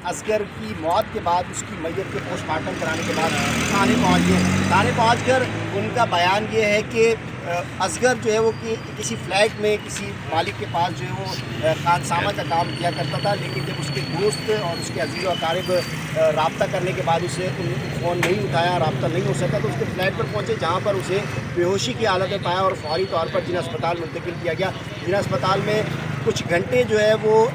اصغر کی موت کے بعد اس کی میت کے پوسٹ مارٹم کرانے کے بعد تھانے پہنچ گئے. تھانے پہنچ کر ان کا بیان یہ ہے کہ اصغر جو ہے وہ کسی فلیٹ میں کسی مالک کے پاس جو ہے وہ خانسامہ کا کام کیا کرتا تھا، لیکن جب اس کے دوست اور اس کے عزیز و اقارب رابطہ کرنے کے بعد اسے فون نہیں اٹھایا، رابطہ نہیں ہو سکا، تو اس کے فلیٹ پر پہنچے جہاں پر اسے بے ہوشی کی حالت میں پایا اور فوری طور پر جناح اسپتال منتقل کیا گیا. جناح اسپتال میں کچھ گھنٹے جو ہے وہ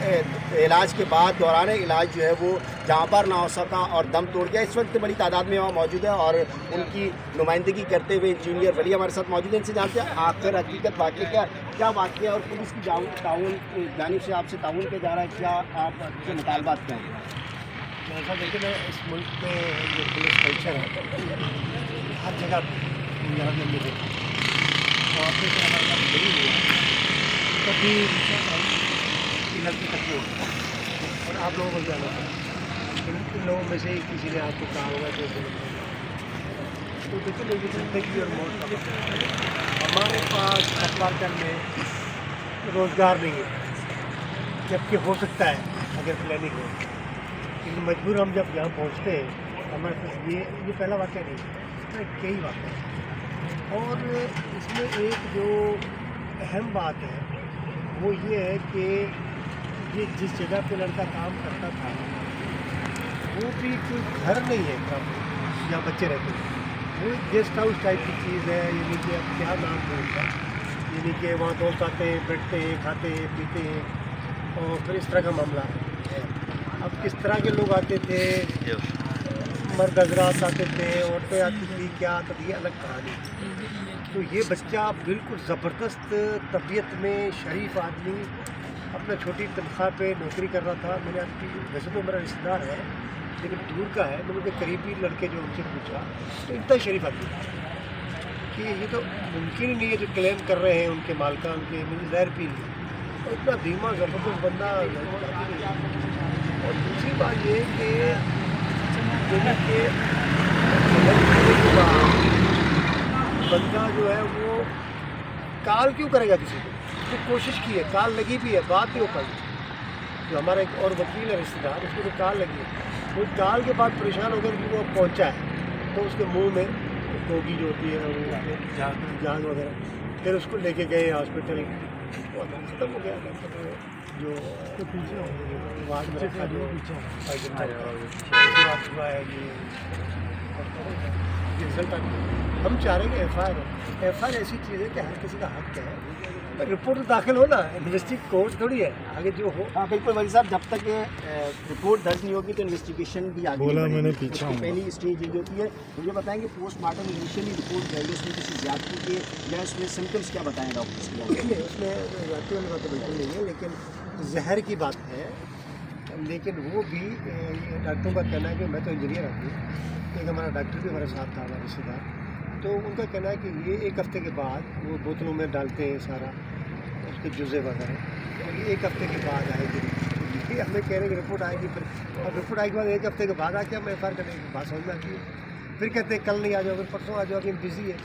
علاج کے بعد دوران علاج جو ہے وہ جہاں پر نہ ہو سکا اور دم توڑ گیا. اس وقت بڑی تعداد میں وہاں موجود ہے اور ان کی نمائندگی کرتے ہوئے انجینئر ولی ہمارے ساتھ موجود ہیں. ان سے جانتے ہیں آخر حقیقت واقعہ کیا واقعہ اور پولیس کی جانب سے آپ سے تعاون کیا جا رہا ہے، کیا آپ کے مطالبات کیا ہیں؟ ایسا دیکھیں نا، اس ملک میں جو پولیس کلچر ہے ہر جگہ یہاں میں ملے اور آپ سے ہمارے پاس نہیں ہوا کبھی لڑکی تک نہیں ہوتا اور آپ لوگوں کو جانا تھا ان لوگوں میں سے ہی کسی نے آپ کو کہا ہوگا جو تو دیکھیں میری زندگی اور موت کا مسئلہ ہے. ہمارے پاس اپارٹمنٹ میں روزگار نہیں ہے، جبکہ ہو سکتا ہے اگر پلاننگ ہو، لیکن مجبور ہم جب یہاں پہنچتے ہیں ہمارے پاس یہ پہلا واقعہ نہیں ہے، اس میں کئی واقعہ ہیں. اور اس میں ایک جو اہم بات ہے وہ یہ ہے کہ یہ جس جگہ پہ لڑکا کام کرتا تھا وہ بھی کوئی گھر نہیں ہے کام جہاں بچے رہتے ہیں، وہ ایک گیسٹ ہاؤس ٹائپ کی چیز ہے. یعنی کہ اب کیا نام ہے ان کا، یعنی کہ وہاں دوست آتے ہیں، بیٹھتے ہیں، کھاتے ہیں، پیتے ہیں اور پھر اس طرح کا معاملہ ہے. اب کس طرح کے لوگ آتے تھے، مرد حضرات آتے تھے، عورتیں آتی تھیں، کیا آتا تھی، یہ الگ کہانی. تو یہ بچہ بالکل زبردست طبیعت میں شریف آدمی اپنا چھوٹی تنخواہ پہ نوکری کر رہا تھا. میں نے آپ کی ویسے تو میرا رشتہ دار ہے لیکن دور کا ہے، میں نے قریبی لڑکے جو ان سے پوچھا تو اتنا شریف آدمی کہ یہ تو ممکن ہی نہیں ہے جو کلیم کر رہے ہیں ان کے مالکان کے، مجھے زہر پی لی اور اتنا دھیما زبردست بندہ. اور دوسری بات یہ کہ بندہ جو ہے وہ کال کیوں کرے گا کسی کو، تو کوشش کی ہے، کال لگی بھی ہے، بات بھی ہو پائی. جو ہمارا ایک اور وکیل ہے رشتہ دار، اس کو تو کال لگی ہے، وہ کال کے بعد پریشان ہو کر وہ پہنچا ہے تو اس کے منہ میں گوگی جو ہوتی ہے وہ جان وغیرہ، پھر اس کو لے کے گئے ہاسپٹل، ختم ہو گیا. جو وارڈ میں رکھا جو ہے یہ رزلٹ ہم چاہ رہے ہیں کہ ایف آئی آر ایسی چیز ہے کہ ہر کسی کا حق ہے. رپورٹ داخل ہونا انویسٹی کورس تھوڑی ہے، آگے جو ہو. ہاں بالکل ولی صاحب، جب تک رپورٹ درج نہیں ہوگی تو انویسٹیگیشن بھی آگے نہیں بڑھے گی. پہلی اسٹیج یہ ہوتی ہے. مجھے بتائیں کہ پوسٹ مارٹم انیشیلی رپورٹ جو ہے اس میں کسی زیادتی کے یا اس میں سمپٹمس کیا بتائیں ڈاکٹرس کے؟ اس میں زیادتی والی بات بالکل نہیں ہے، لیکن زہر کی بات ہے. لیکن وہ بھی ڈاکٹروں کا کہنا ہے کہ میں تو انجینئر ہوں، ایک ہمارا ڈاکٹر بھی ہمارے ساتھ تھا، ہمارا رشتہ دار، تو ان کا کہنا ہے کہ یہ ایک ہفتے کے بعد وہ بوتلوں میں ڈالتے ہیں سارا اس کے جزے وغیرہ، یہ ایک ہفتے کے بعد آئے گی. ہمیں کہہ رہے ہیں کہ رپورٹ آئے گی، پھر اور رپورٹ آئے کے بعد ایک ہفتے کے بعد آ کے ہم ایف آئی آر کرنے کی بات سمجھ میں آتی ہے. پھر کہتے ہیں کل نہیں آ جاؤ، پھر پرسوں آ جاؤ، ابھی بزی ہے.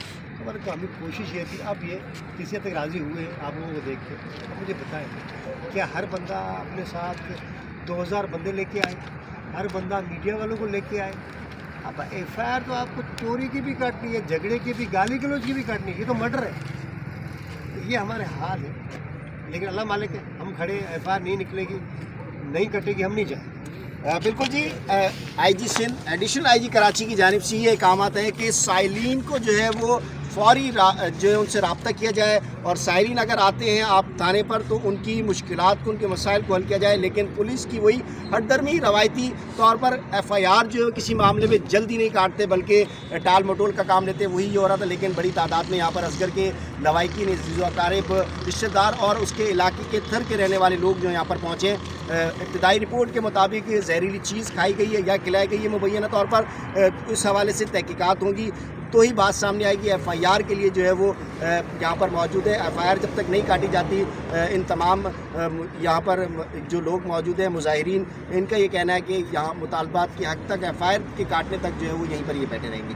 ہمارے کو ہمیں کوشش یہ تھی. اب یہ کسی حد تک راضی ہوئے آپ لوگوں کو دیکھ کے. اب مجھے بتائیں کیا ہر بندہ اپنے ساتھ 2000 بندے لے کے آئے، ہر بندہ میڈیا والوں کو لے کے آئے؟ اب ایف آئی آر تو آپ کو چوری کی بھی کاٹنی ہے، جھگڑے کی بھی، گالی گلوچ کی بھی کاٹنی ہے، یہ تو مرڈر ہے. یہ ہمارے حال ہے. لیکن اللہ مالک ہے، ہم کھڑے، ایف آئی آر نہیں نکلے گی، نہیں کٹے گی، ہم نہیں جائیں. بالکل جی. آئی جی سندھ ایڈیشنل آئی جی کراچی کی جانب سے یہ احکامات ہیں کہ سائلین کو جو ہے وہ فوری جو ہے ان سے رابطہ کیا جائے اور سائلین اگر آتے ہیں آپ تھانے پر تو ان کی مشکلات کو، ان کے مسائل کو حل کیا جائے. لیکن پولیس کی وہی ہٹ درمی روایتی طور پر ایف آئی آر جو ہے کسی معاملے میں جلدی نہیں کاٹتے بلکہ ٹال مٹول کا کام لیتے، وہی ہو رہا تھا. لیکن بڑی تعداد میں یہاں پر اصغر کے لوائقین، عزیز و اقارب، رشتہ دار اور اس کے علاقے کے تھر کے رہنے والے لوگ جو یہاں پر پہنچے. ابتدائی رپورٹ کے مطابق زہریلی چیز کھائی گئی ہے یا کھلائی گئی ہے مبینہ طور پر. اس حوالے سے تحقیقات ہوں گی تو ہی بات سامنے آئے گی. ایف آئی آر کے لیے جو ہے وہ یہاں پر موجود ہے. ایف آئی آر جب تک نہیں کاٹی جاتی، ان تمام یہاں پر جو لوگ موجود ہیں مظاہرین، ان کا یہ کہنا ہے کہ یہاں مطالبات کے حق تک، ایف آئی آر کے کاٹنے تک جو ہے وہ یہیں پر یہ بیٹھے رہیں گے.